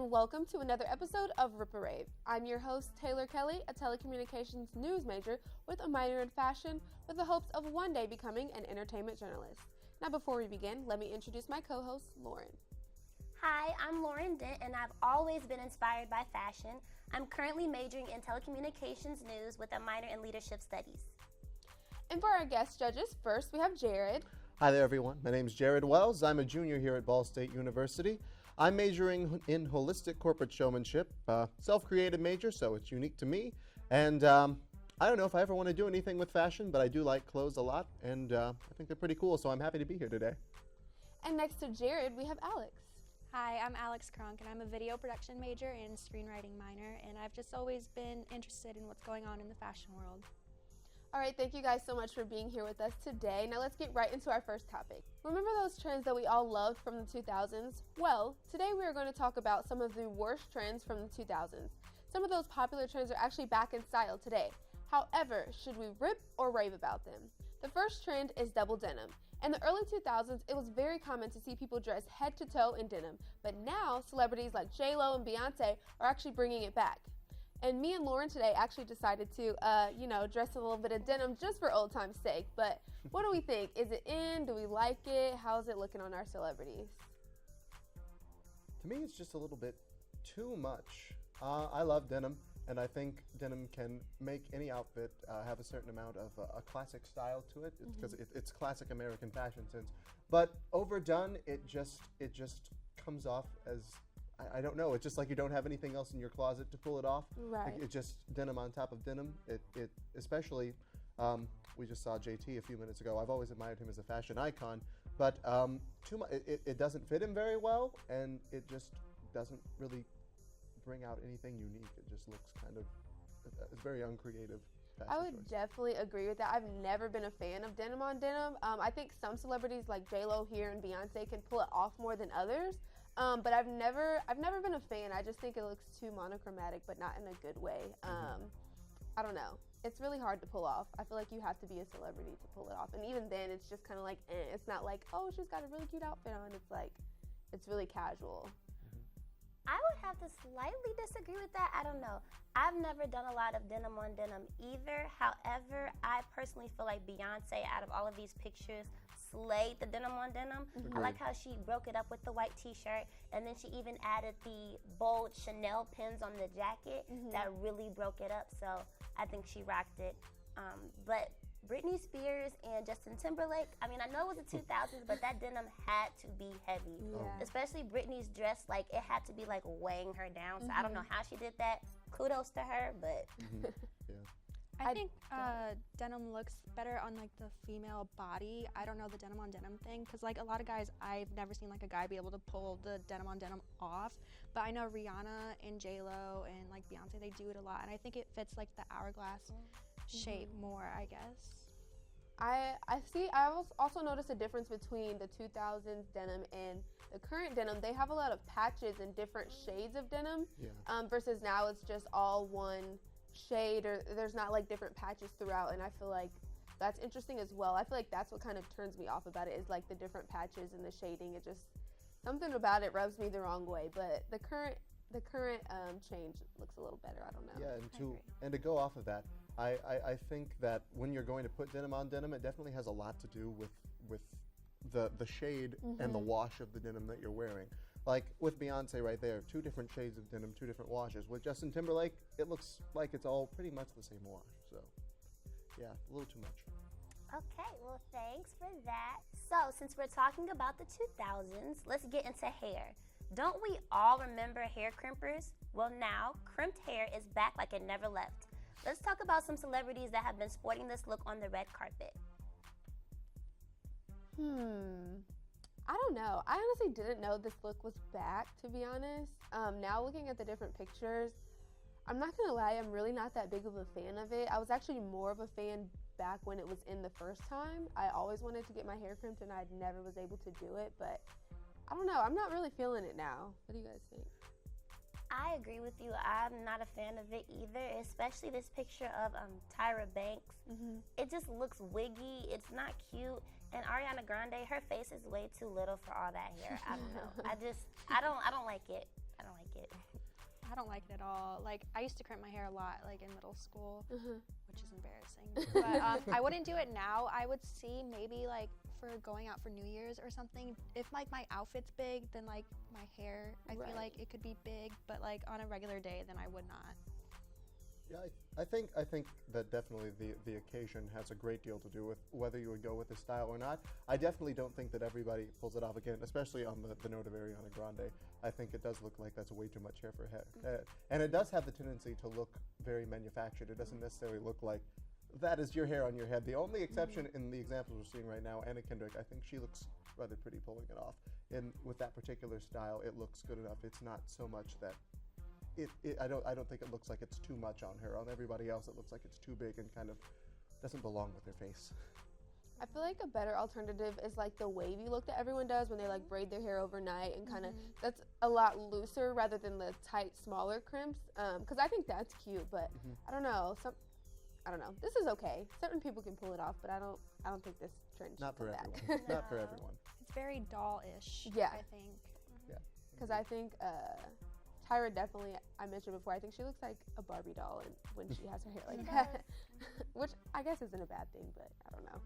and welcome to another episode of Rip a Rave. I'm your host, Taylor Kelly, a telecommunications news major with a minor in fashion, with the hopes of one day becoming an entertainment journalist. Now, before we begin, let me introduce my co-host, Lauren. Hi, I'm Lauren Dent, and I've always been inspired by fashion. I'm currently majoring in telecommunications news with a minor in leadership studies. And for our guest judges, first we have Jared. Hi there, everyone. My name is Jared Wells. I'm a junior here at Ball State University. I'm majoring in holistic corporate showmanship, self-created major, so it's unique to me. And I don't know if I ever want to do anything with fashion, but I do like clothes a lot, and I think they're pretty cool, so I'm happy to be here today. And next to Jared, we have Alex. Hi, I'm Alex Kronk, and I'm a video production major and screenwriting minor, and I've just always been interested in what's going on in the fashion world. All right, thank you guys so much for being here with us today. Now let's get right into our first topic. Remember those trends that we all loved from the 2000s? Well, today we are going to talk about some of the worst trends from the 2000s. Some of those popular trends are actually back in style today. However, should we rip or rave about them? The first trend is double denim. In the early 2000s, it was very common to see people dress head to toe in denim, but now celebrities like J-Lo and Beyonce are actually bringing it back. And me and Lauren today actually decided to, dress a little bit of denim just for old time's sake. But what do we think? Is it in? Do we like it? How's it looking on our celebrities? To me, it's just a little bit too much. I love denim, and I think denim can make any outfit have a certain amount of a classic style to it, because it's classic American fashion sense. But overdone, it just comes off as, I don't know, it's just like you don't have anything else in your closet to pull it off. Right. It's just denim on top of denim. It especially, we just saw JT a few minutes ago. I've always admired him as a fashion icon, but too much, it doesn't fit him very well, and it just doesn't really bring out anything unique. It just looks kind of, it's very uncreative. I would definitely agree with that. I've never been a fan of denim on denim. I think some celebrities like J-Lo here and Beyonce can pull it off more than others. But I've never been a fan. I just think it looks too monochromatic, but not in a good way. I don't know. It's really hard to pull off. I feel like you have to be a celebrity to pull it off. And even then, it's just kind of like, it's not like, oh, she's got a really cute outfit on. It's like, it's really casual. I would have to slightly disagree with that. I don't know. I've never done a lot of denim on denim either. However, I personally feel like Beyonce, out of all of these pictures, slayed the denim on denim. I like how she broke it up with the white t-shirt, and then she even added the bold Chanel pins on the jacket that really broke it up. So I think she rocked it. But Britney Spears and Justin Timberlake, I mean, I know it was the 2000s, but that denim had to be heavy. Yeah. Especially Britney's dress, like, it had to be, like, weighing her down. So I don't know how she did that. Kudos to her, but... Yeah. I think denim looks better on like the female body. I don't know the denim on denim thing, because like a lot of guys, I've never seen like a guy be able to pull the denim on denim off, but I know Rihanna and J-Lo and like Beyonce, they do it a lot, and I think it fits like the hourglass shape more, I guess. I also noticed a difference between the 2000s denim and the current denim. They have a lot of patches and different shades of denim, versus now it's just all one shade, or there's not like different patches throughout, and I feel like that's interesting as well. I feel like that's what kind of turns me off about it, is like the different patches and the shading. It just, something about it rubs me the wrong way, but the current change looks a little better. I don't know. Yeah, and to go off of that, I think that when you're going to put denim on denim, it definitely has a lot to do with the shade and the wash of the denim that you're wearing. Like with Beyonce right there, 2 different shades of denim, 2 different washes. With Justin Timberlake, it looks like it's all pretty much the same wash. So, yeah, a little too much. Okay, well, thanks for that. So, since we're talking about the 2000s, let's get into hair. Don't we all remember hair crimpers? Well, now, crimped hair is back like it never left. Let's talk about some celebrities that have been sporting this look on the red carpet. I don't know. I honestly didn't know this look was back, to be honest. Now looking at the different pictures, I'm not gonna lie, I'm really not that big of a fan of it. I was actually more of a fan back when it was in the first time. I always wanted to get my hair crimped and I never was able to do it, but I don't know. I'm not really feeling it now. What do you guys think? I agree with you. I'm not a fan of it either, especially this picture of Tyra Banks. It just looks wiggy. It's not cute. And Ariana Grande, her face is way too little for all that hair. I don't know. I don't like it. I don't like it. I don't like it at all. Like, I used to crimp my hair a lot, like in middle school, which is embarrassing. But I wouldn't do it now. I would see maybe like for going out for New Year's or something. If like my outfit's big, then like my hair, I feel like it could be big. But like on a regular day, then I would not. Yeah, I think that definitely the occasion has a great deal to do with whether you would go with the style or not. I definitely don't think that everybody pulls it off again, especially on the note of Ariana Grande. I think it does look like that's way too much hair for her head. And it does have the tendency to look very manufactured. It doesn't necessarily look like that is your hair on your head. The only exception in the examples we're seeing right now, Anna Kendrick, I think she looks rather pretty pulling it off. And with that particular style, it looks good enough. It's not so much that I don't think it looks like it's too much on her. On everybody else, it looks like it's too big and kind of doesn't belong with her face. I feel like a better alternative is like the wavy look that everyone does when they like braid their hair overnight and kind of that's a lot looser rather than the tight, smaller crimps. Because I think that's cute, but I don't know. I don't know. This is okay. Certain people can pull it off, but I don't think this trend should Not for come everyone. back. Not for everyone. It's very doll-ish. Yeah. I think. Yeah. Because I think Tyra definitely, I mentioned before, I think she looks like a Barbie doll when she has her hair like that. Which I guess isn't a bad thing, but I don't know.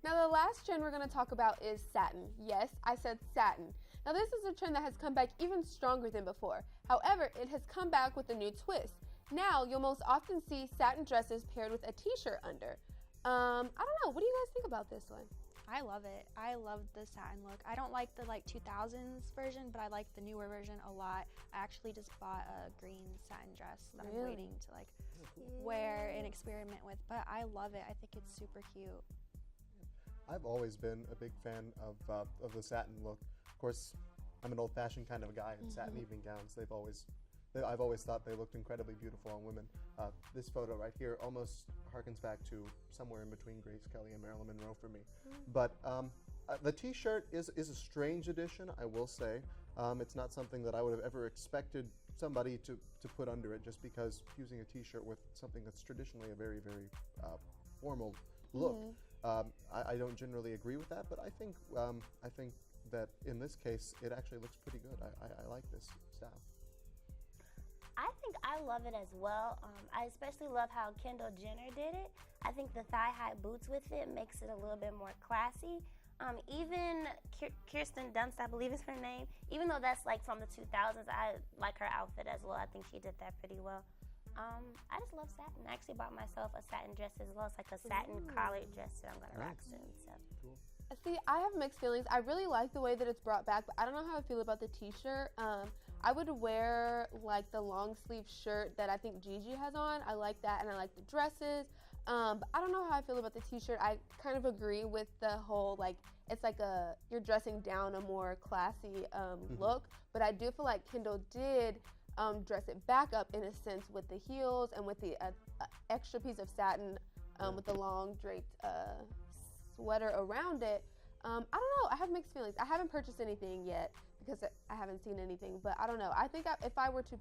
Now the last trend we're going to talk about is satin. Yes, I said satin. Now this is a trend that has come back even stronger than before. However, it has come back with a new twist. Now you'll most often see satin dresses paired with a t-shirt under. I don't know, what do you guys think about this one? I love it. I love the satin look. I don't like the like 2000s version, but I like the newer version a lot. I actually just bought a green satin dress that I'm waiting to like wear and experiment with, but I love it. I think it's super cute. I've always been a big fan of the satin look. Of course, I'm an old-fashioned kind of a guy, and satin evening gowns, I've always thought they looked incredibly beautiful on women. This photo right here almost harkens back to somewhere in between Grace Kelly and Marilyn Monroe for me. But the t-shirt is a strange addition, I will say. It's not something that I would have ever expected somebody to put under it, just because using a t-shirt with something that's traditionally a very, very formal look. I don't generally agree with that, but I think that in this case, it actually looks pretty good. I like this style. I think I love it as well. I especially love how Kendall Jenner did it. I think the thigh-high boots with it makes it a little bit more classy. Even Kirsten Dunst, I believe is her name, even though that's like from the 2000s, I like her outfit as well. I think she did that pretty well. I just love satin. I actually bought myself a satin dress as well. It's like a satin collared dress that I'm going to rock soon. So. Cool. See, I have mixed feelings. I really like the way that it's brought back, but I don't know how I feel about the t-shirt. I would wear like the long sleeve shirt that I think Gigi has on. I like that, and I like the dresses. But I don't know how I feel about the t-shirt. I kind of agree with the whole like it's like you're dressing down a more classy look. But I do feel like Kendall did dress it back up in a sense with the heels and with the extra piece of satin with the long draped sweater around it. I don't know. I have mixed feelings. I haven't purchased anything yet because I haven't seen anything. But I don't know. I think if I were to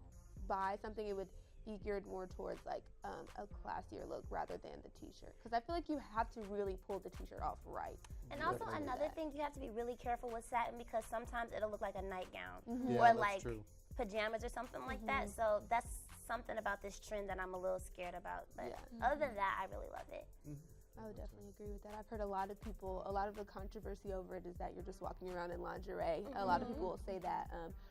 buy something, it would be geared more towards like a classier look rather than the t-shirt. Because I feel like you have to really pull the t-shirt off right. And also another thing, you have to be really careful with satin because sometimes it'll look like a nightgown Yeah, or like true. pajamas or something like that. So that's something about this trend that I'm a little scared about. But other than that, I really love it. I would definitely agree with that. I've heard a lot of the controversy over it is that you're just walking around in lingerie. A lot of people will say that,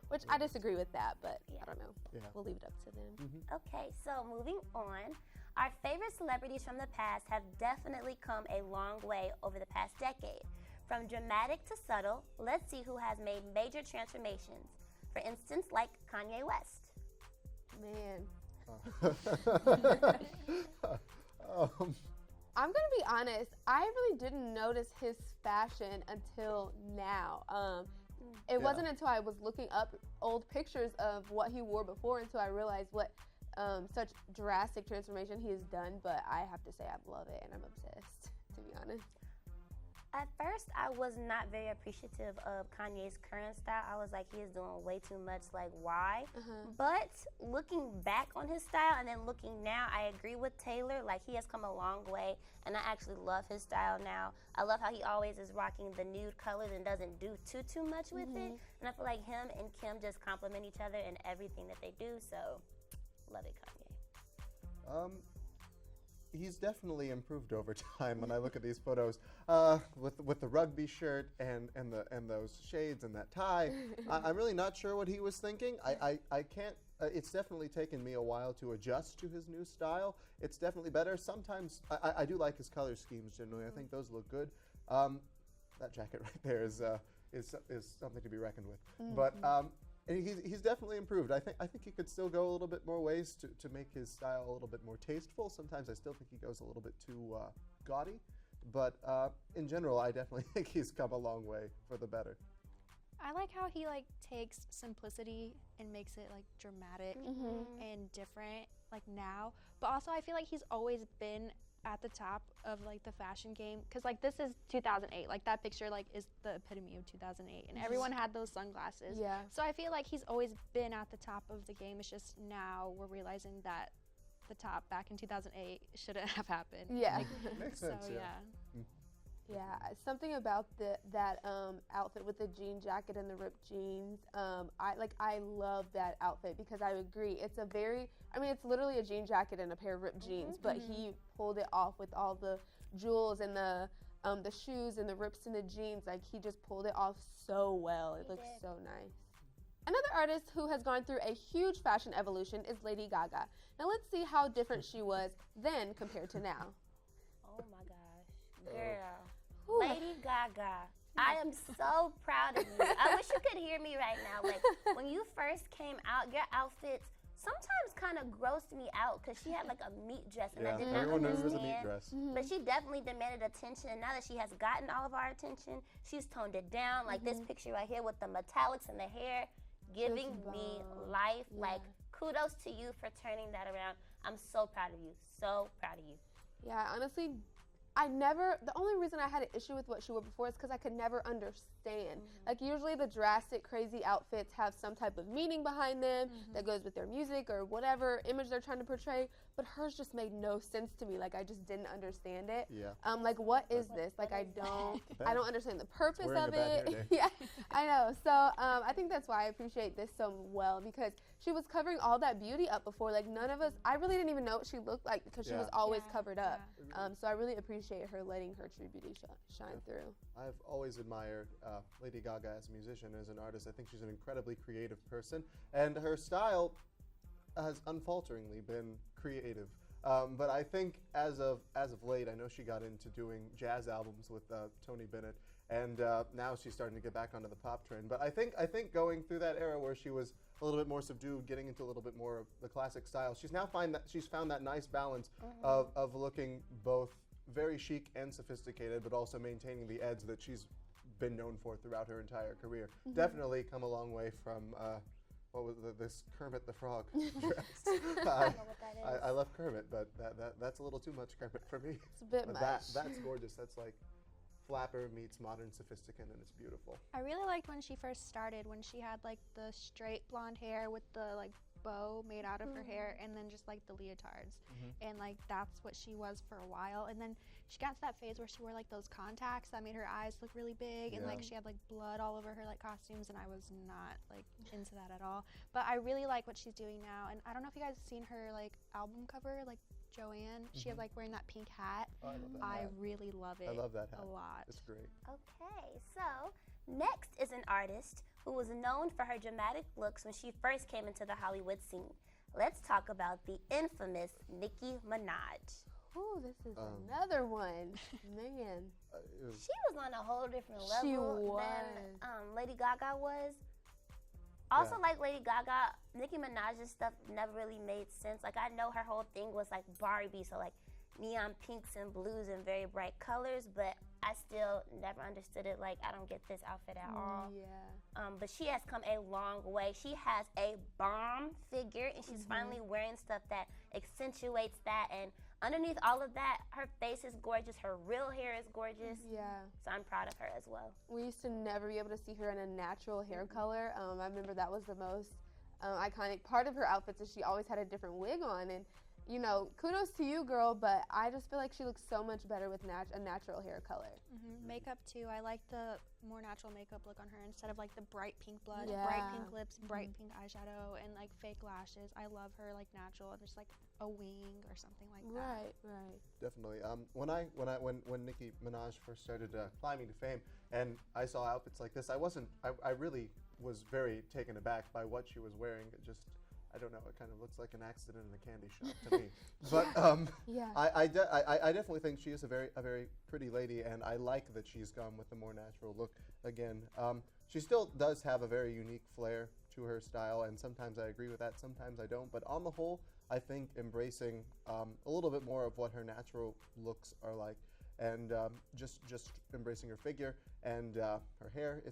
which I disagree with that, but I don't know. Yeah. We'll leave it up to them. Okay, so moving on. Our favorite celebrities from the past have definitely come a long way over the past decade. From dramatic to subtle, let's see who has made major transformations. For instance, like Kanye West. Man. Um, I'm gonna be honest, I really didn't notice his fashion until now. It wasn't until I was looking up old pictures of what he wore before until I realized what such drastic transformation he has done. But I have to say I love it and I'm obsessed, to be honest. At first, I was not very appreciative of Kanye's current style. I was like, he is doing way too much, like, why? But looking back on his style and then looking now, I agree with Taylor. Like, he has come a long way, and I actually love his style now. I love how he always is rocking the nude colors and doesn't do too much with it. And I feel like him and Kim just complement each other in everything that they do, so love it, Kanye. He's definitely improved over time. When I look at these photos, with the rugby shirt and those shades and that tie, I'm really not sure what he was thinking. I can't. It's definitely taken me a while to adjust to his new style. It's definitely better. Sometimes I do like his color schemes generally. I think those look good. That jacket right there is something to be reckoned with. But. And he's definitely improved. I think he could still go a little bit more ways to make his style a little bit more tasteful. Sometimes I still think he goes a little bit too gaudy. But in general, I definitely think he's come a long way for the better. I like how he like takes simplicity and makes it like dramatic and different like now. But also I feel like he's always been at the top of like the fashion game, because like this is 2008, like that picture like is the epitome of 2008, and everyone had those sunglasses. So I feel like he's always been at the top of the game. It's just now we're realizing that the top back in 2008 shouldn't have happened. Makes sense. Something about that outfit with the jean jacket and the ripped jeans. I love that outfit because I agree. It's literally a jean jacket and a pair of ripped jeans, but he pulled it off with all the jewels and the shoes and the rips in the jeans. Like, he just pulled it off so well. It looks so nice. Another artist who has gone through a huge fashion evolution is Lady Gaga. Now let's see how different she was then compared to now. Oh my gosh, girl. Lady Gaga, I am so proud of you. I wish you could hear me right now. Like, when you first came out, your outfits sometimes kind of grossed me out because she had like a meat dress, and I did not everyone understand. knows a meat dress. But she definitely demanded attention, and now that she has gotten all of our attention, she's toned it down. Like this picture right here with the metallics and the hair, giving me life. Like, kudos to you for turning that around. I'm so proud of you. So proud of you. Yeah, honestly, the only reason I had an issue with what she wore before is because I could never understand. Like, usually the drastic, crazy outfits have some type of meaning behind them that goes with their music or whatever image they're trying to portray, but hers just made no sense to me. Like, I just didn't understand it. Like, what is this? Like, I don't understand the purpose of it. I know. So, I think that's why I appreciate this so well, because she was covering all that beauty up before. Like, none of us, I really didn't even know what she looked like because she was always covered up. So I really appreciate her letting her true beauty shine through. I've always admired Lady Gaga as a musician, as an artist. I think she's an incredibly creative person, and her style has unfalteringly been creative. But I think as of late, I know she got into doing jazz albums with Tony Bennett, and now she's starting to get back onto the pop trend. But I think going through that era where she was a little bit more subdued, getting into a little bit more of the classic style, she's found that nice balance of looking both very chic and sophisticated, but also maintaining the edge that she's been known for throughout her entire career. Definitely come a long way from what was this Kermit the Frog dress. I don't know what that is. I love Kermit, but that's a little too much Kermit for me. It's a bit much. That's gorgeous. That's like flapper meets modern sophisticate, and it's beautiful. I really liked when she first started, when she had like the straight blonde hair with the like bow made out of her hair, and then just like the leotards, and like that's what she was for a while. And then she got to that phase where she wore like those contacts that made her eyes look really big, and like she had like blood all over her like costumes, and I was not like into that at all. But I really like what she's doing now, and I don't know if you guys have seen her like album cover, like Joanne. She has like wearing that pink hat. Oh, I love that I hat. really love it. I love that hat a lot. It's great. Okay, so next is an artist who was known for her dramatic looks when she first came into the Hollywood scene. Let's talk about the infamous Nicki Minaj. Ooh, this is another one. Man. She was on a whole different level She was. than Lady Gaga was. Also, like Lady Gaga, Nicki Minaj's stuff never really made sense. Like, I know her whole thing was like Barbie, so like neon pinks and blues and very bright colors, but I still never understood it. Like, I don't get this outfit at all. Yeah. But she has come a long way. She has a bomb figure, and she's finally wearing stuff that accentuates that. And underneath all of that, her face is gorgeous. Her real hair is gorgeous. Yeah. So I'm proud of her as well. We used to never be able to see her in a natural hair color. I remember that was the most iconic part of her outfits, is she always had a different wig on. And, you know, kudos to you, girl, but I just feel like she looks so much better with a natural hair color. Makeup too. I like the more natural makeup look on her instead of like the bright pink blush, Yeah. bright pink lips, bright pink eyeshadow, and like fake lashes. I love her like natural and just like a wing or something like that. Right. Definitely. When Nicki Minaj first started climbing to fame, and I saw outfits like this, I really was very taken aback by what she was wearing. It just, I don't know, it kind of looks like an accident in a candy shop to me. But Yeah. I definitely think she is a very pretty lady, and I like that she's gone with the more natural look again. She still does have a very unique flair to her style, and sometimes I agree with that, sometimes I don't. But on the whole, I think embracing a little bit more of what her natural looks are like, and just embracing her figure and her hair,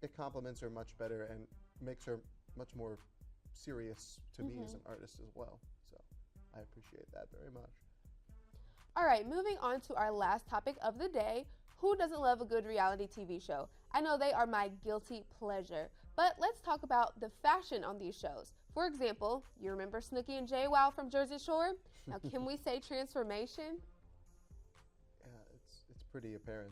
it complements her much better and makes her much more serious to me as an artist as well. So I appreciate that very much. All right, moving on to our last topic of the day. Who doesn't love a good reality TV show? I know they are my guilty pleasure. But let's talk about the fashion on these shows. For example, you remember Snooki and JWoww from Jersey Shore? Now, can we say transformation? Yeah, it's pretty apparent.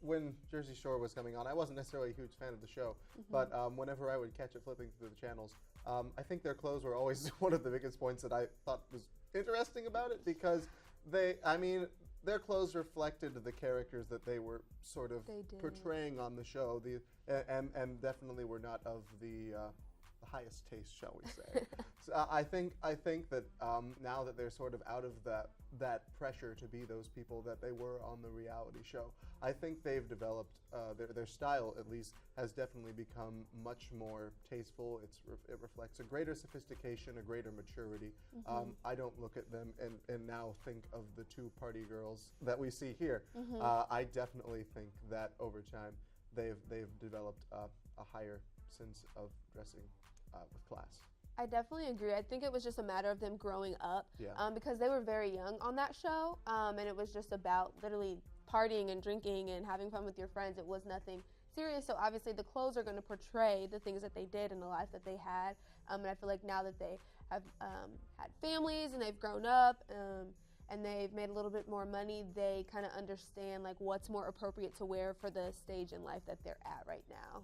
When Jersey Shore was coming on, I wasn't necessarily a huge fan of the show, but whenever I would catch it flipping through the channels, I think their clothes were always one of the biggest points that I thought was interesting about it, because their clothes reflected the characters that they were sort of portraying on the show, and definitely were not of the highest taste, shall we say. So I think that now that they're sort of out of that pressure to be those people that they were on the reality show, I think they've developed their style, at least, has definitely become much more tasteful. It reflects a greater sophistication, a greater maturity. I don't look at them and now think of the two party girls that we see here. I definitely think that over time they've developed a higher sense of dressing with class. I definitely agree. I think it was just a matter of them growing up, Yeah. because they were very young on that show, and it was just about literally partying and drinking and having fun with your friends. It was nothing serious, so obviously the clothes are going to portray the things that they did and the life that they had, and I feel like now that they have had families and they've grown up and they've made a little bit more money, they kind of understand like what's more appropriate to wear for the stage in life that they're at right now.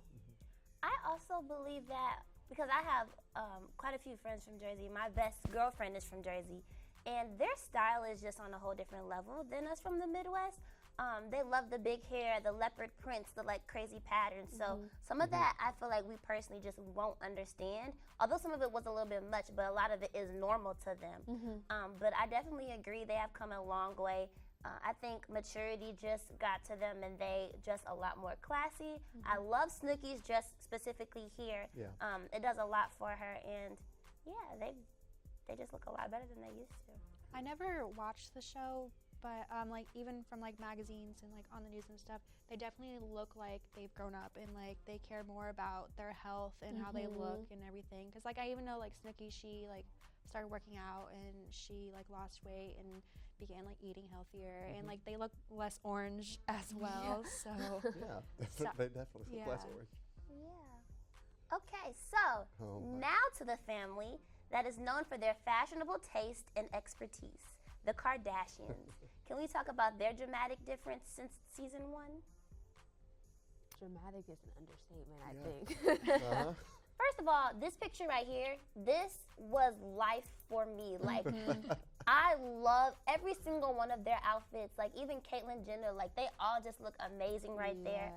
I also believe that, because I have quite a few friends from Jersey. My best girlfriend is from Jersey, and their style is just on a whole different level than us from the Midwest. They love the big hair, the leopard prints, the like crazy patterns. So some of that I feel like we personally just won't understand. Although some of it was a little bit much, but a lot of it is normal to them. But I definitely agree they have come a long way. I think maturity just got to them, and they just a lot more classy. I love Snooki's dress specifically here. Yeah. It does a lot for her, and yeah, they just look a lot better than they used to. I never watched the show, but like even from like magazines and like on the news and stuff, they definitely look like they've grown up and like they care more about their health and how they look and everything. Cause like I even know like Snooki, she like started working out and she like lost weight and began like eating healthier, and like they look less orange as well. So Yeah, they definitely look less orange. Yeah. Okay, so now to the family that is known for their fashionable taste and expertise, the Kardashians. Can we talk about their dramatic difference since season 1? Dramatic is an understatement, I think. First of all, this picture right here, this was life for me. Like, I love every single one of their outfits. Like, even Caitlyn Jenner, like, they all just look amazing right there.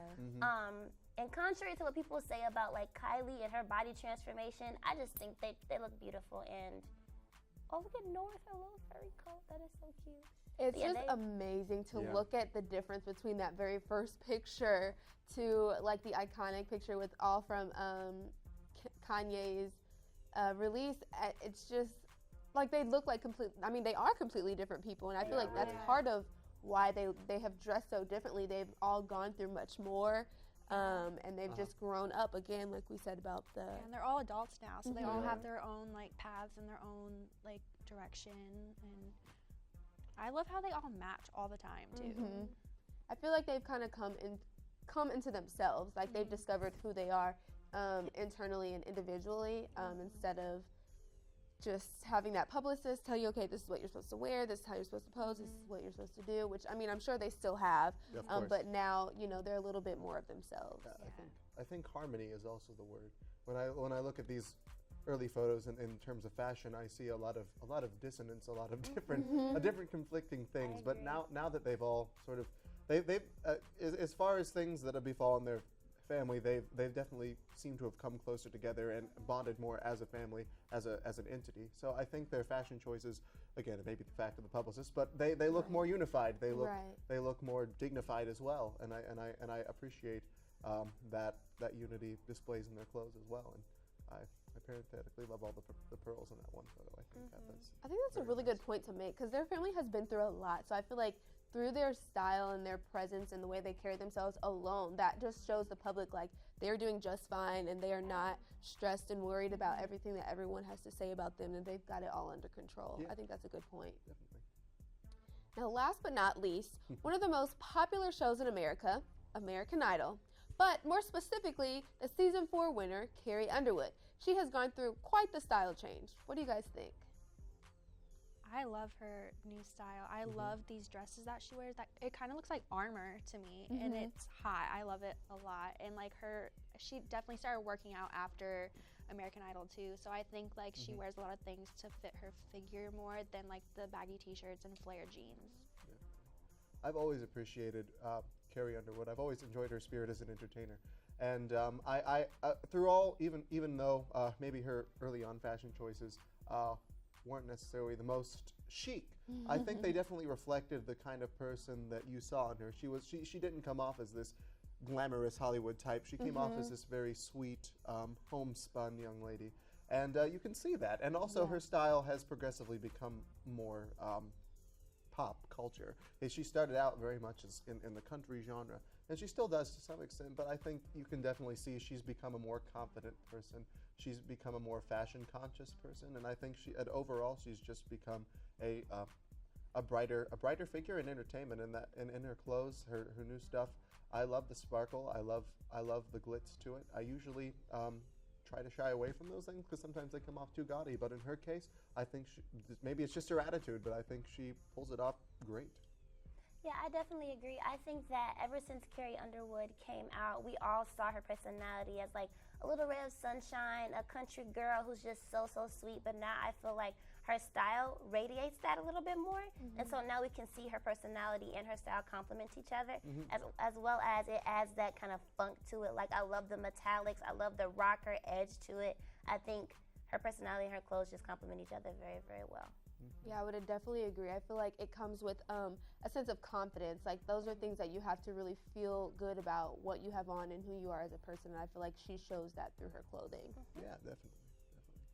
And contrary to what people say about, like, Kylie and her body transformation, I just think they look beautiful. And, oh, look at Noah with her little furry coat. That is so cute. It's just amazing to look at the difference between that very first picture to, like, the iconic picture with all from Kanye's release. It's just like they look like they are completely different people, and I feel like that's part of why they have dressed so differently. They've all gone through much more. And they've just grown up again, like we said about the. Yeah, and they're all adults now, so they all Mhm. have their own like paths and their own like direction. And I love how they all match all the time too. Mhm. I feel like they've kind of come into themselves. Like they've discovered who they are internally and individually, instead of just having that publicist tell you, okay, this is what you're supposed to wear, this is how you're supposed to pose, this is what you're supposed to do, which, I mean, I'm sure they still have, Of course. but now, you know, they're a little bit more of themselves. Yeah, I think harmony is also the word. When I look at these early photos in terms of fashion, I see a lot of dissonance, a lot of different conflicting things. But agree. now that they've all sort of they've as far as things that have befallen their family, they've definitely seemed to have come closer together and bonded more as a family, as an entity. So I think their fashion choices, again, it may be the fact of the publicist, but they look more unified. They look more dignified as well, and I appreciate that unity displays in their clothes as well. And I parenthetically love all the pearls in that one photo. I think I think that's a very really nice. good point to make, because their family has been through a lot. So I feel like through their style and their presence and the way they carry themselves alone, that just shows the public like they're doing just fine and they are not stressed and worried about everything that everyone has to say about them, and they've got it all under control. Yeah. I think that's a good point. Definitely. Now, last but not least, one of the most popular shows in America, American Idol, but more specifically, the season 4 winner, Carrie Underwood. She has gone through quite the style change. What do you guys think? I love her new style. I love these dresses that she wears. That it kind of looks like armor to me, and it's hot. I love it a lot. And like she definitely started working out after American Idol too. So I think like she wears a lot of things to fit her figure more than like the baggy t-shirts and flare jeans. I've always appreciated Carrie Underwood. I've always enjoyed her spirit as an entertainer. And I through all, even though maybe her early on fashion choices weren't necessarily the most chic, I think they definitely reflected the kind of person that you saw in her. She didn't come off as this glamorous Hollywood type. She came off as this very sweet, homespun young lady. And you can see that. And also her style has progressively become more pop culture. She started out very much as in the country genre, and she still does to some extent, but I think you can definitely see she's become a more confident person. She's become a more fashion conscious person, and I think overall she's just become a brighter figure in entertainment, in her clothes, her new stuff. I love the sparkle. I love the glitz to it. I usually try to shy away from those things because sometimes they come off too gaudy, but in her case, I think maybe it's just her attitude, but I think she pulls it off great. Yeah, I definitely agree. I think that ever since Carrie Underwood came out, we all saw her personality as like a little ray of sunshine, a country girl who's just so sweet. But now I feel like her style radiates that a little bit more. And so now we can see her personality and her style complement each other, as well as it adds that kind of funk to it. Like I love the metallics, I love the rocker edge to it. I think her personality and her clothes just complement each other very, very well. Yeah, I would definitely agree. I feel like it comes with a sense of confidence. Like those are things that you have to really feel good about what you have on and who you are as a person. And I feel like she shows that through her clothing. Yeah, definitely.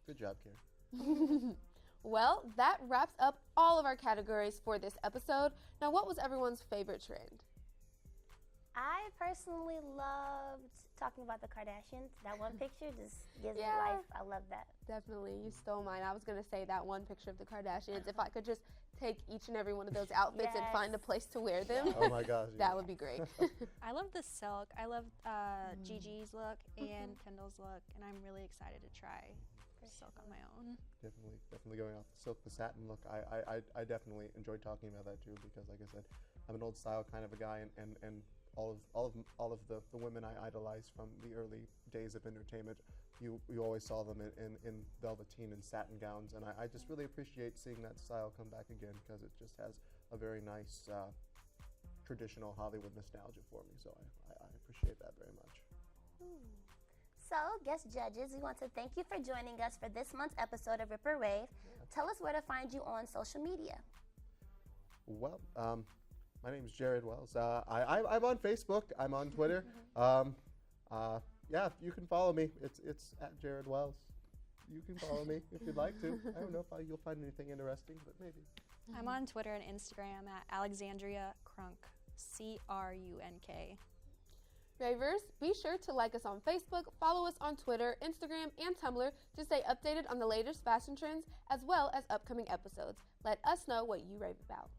Good job, Carrie. Well, that wraps up all of our categories for this episode. Now, what was everyone's favorite trend? I personally loved talking about the Kardashians. That one picture just gives me Yeah. life. I love that. Definitely, you stole mine. I was going to say that one picture of the Kardashians. If I could just take each and every one of those outfits and find a place to wear them, Oh my gosh. that would be great. I love the silk. I love Gigi's look and Kendall's look, and I'm really excited to try silk on my own. Definitely going off the silk, the satin look. I definitely enjoyed talking about that too, because like I said, I'm an old style kind of a guy, and all of the women I idolized from the early days of entertainment, you always saw them in velveteen and satin gowns, and I just really appreciate seeing that style come back again, because it just has a very nice traditional Hollywood nostalgia for me. So I appreciate that very much. So, guest judges, we want to thank you for joining us for this month's episode of Rip or Rave. Tell us where to find you on social media. Well, my name is Jared Wells. I'm on Facebook. I'm on Twitter. Yeah, you can follow me. It's at Jared Wells. You can follow me if you'd like to. I don't know if you'll find anything interesting, but maybe. I'm on Twitter and Instagram at Alexandria Crunk, CRUNK. Ravers, be sure to like us on Facebook, follow us on Twitter, Instagram, and Tumblr to stay updated on the latest fashion trends as well as upcoming episodes. Let us know what you rave about.